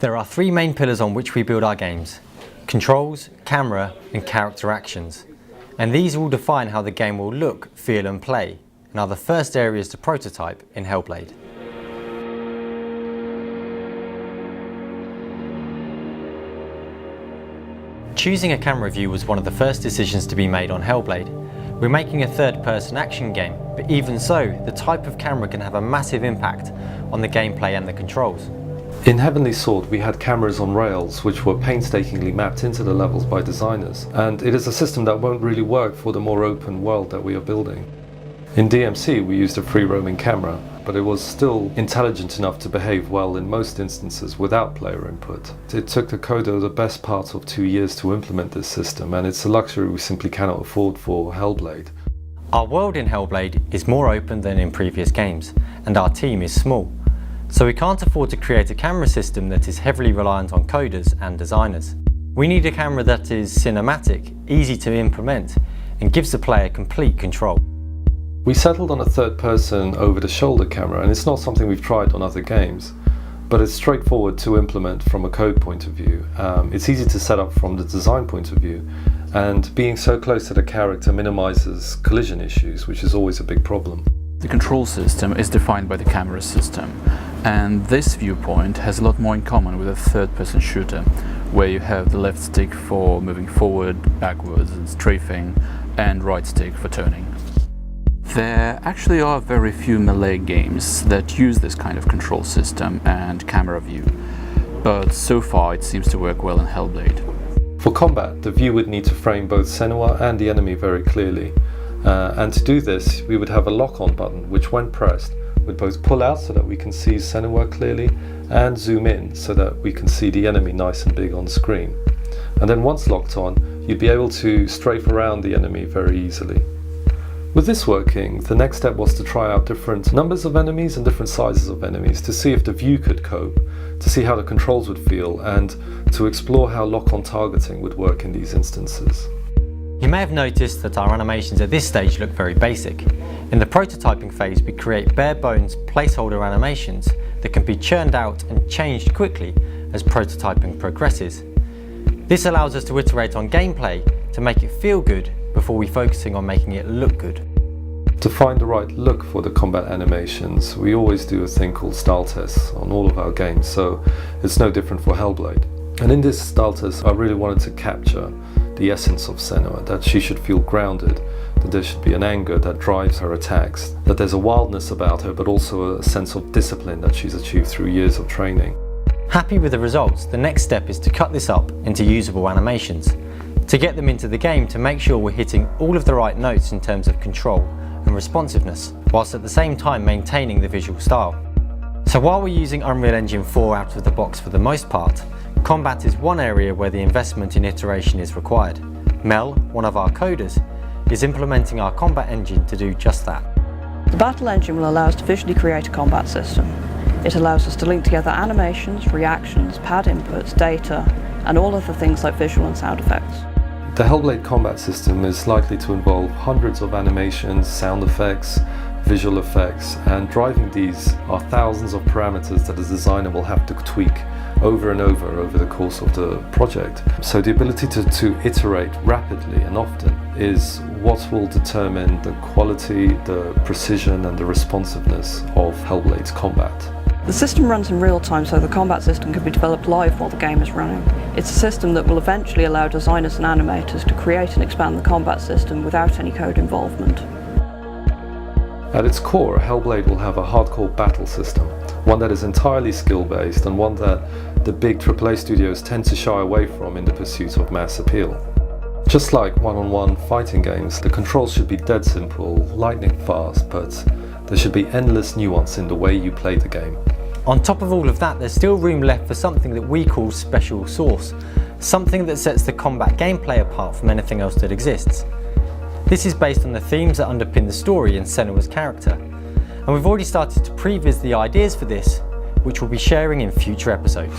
There are three main pillars on which we build our games: controls, camera and character actions. And these will define how the game will look, feel and play, and are the first areas to prototype in Hellblade. Choosing a camera view was one of the first decisions to be made on Hellblade. We're making a third-person action game, but even so, the type of camera can have a massive impact on the gameplay and the controls. In Heavenly Sword we had cameras on rails which were painstakingly mapped into the levels by designers, and it is a system that won't really work for the more open world that we are building. In DMC we used a free-roaming camera, but it was still intelligent enough to behave well in most instances without player input. It took the coder the best part of 2 years to implement this system, and it's a luxury we simply cannot afford for Hellblade. Our world in Hellblade is more open than in previous games, and our team is small. So we can't afford to create a camera system that is heavily reliant on coders and designers. We need a camera that is cinematic, easy to implement, and gives the player complete control. We settled on a third-person over-the-shoulder camera, and it's not something we've tried on other games, but it's straightforward to implement from a code point of view. It's easy to set up from the design point of view, and being so close to the character minimizes collision issues, which is always a big problem. The control system is defined by the camera system, and this viewpoint has a lot more in common with a third-person shooter, where you have the left stick for moving forward, backwards and strafing, and right stick for turning. There actually are very few melee games that use this kind of control system and camera view, but so far it seems to work well in Hellblade. For combat, the view would need to frame both Senua and the enemy very clearly. And to do this, we would have a lock-on button, which when pressed, would both pull out so that we can see Senua clearly, and zoom in so that we can see the enemy nice and big on screen. And then once locked on, you'd be able to strafe around the enemy very easily. With this working, the next step was to try out different numbers of enemies and different sizes of enemies to see if the view could cope, to see how the controls would feel, and to explore how lock-on targeting would work in these instances. You may have noticed that our animations at this stage look very basic. In the prototyping phase, we create bare bones placeholder animations that can be churned out and changed quickly as prototyping progresses. This allows us to iterate on gameplay to make it feel good before we focusing on making it look good. To find the right look for the combat animations, we always do a thing called style tests on all of our games, so it's no different for Hellblade. And in this style test, I really wanted to capture the essence of Senua, that she should feel grounded, that there should be an anger that drives her attacks, that there's a wildness about her, but also a sense of discipline that she's achieved through years of training. Happy with the results, the next step is to cut this up into usable animations, to get them into the game to make sure we're hitting all of the right notes in terms of control and responsiveness, whilst at the same time maintaining the visual style. So while we're using Unreal Engine 4 out of the box for the most part, combat is one area where the investment in iteration is required. Mel, one of our coders, is implementing our combat engine to do just that. The battle engine will allow us to visually create a combat system. It allows us to link together animations, reactions, pad inputs, data, and all other things like visual and sound effects. The Hellblade combat system is likely to involve hundreds of animations, sound effects, visual effects, and driving these are thousands of parameters that a designer will have to tweak over and over the course of the project. So the ability to iterate rapidly and often is what will determine the quality, the precision and the responsiveness of Hellblade's combat. The system runs in real time, so the combat system can be developed live while the game is running. It's a system that will eventually allow designers and animators to create and expand the combat system without any code involvement. At its core, Hellblade will have a hardcore battle system, one that is entirely skill-based and one that the big AAA studios tend to shy away from in the pursuit of mass appeal. Just like one-on-one fighting games, the controls should be dead simple, lightning fast, but there should be endless nuance in the way you play the game. On top of all of that, there's still room left for something that we call special sauce, something that sets the combat gameplay apart from anything else that exists. This is based on the themes that underpin the story and Senua's character, and we've already started to previs the ideas for this, which we'll be sharing in future episodes.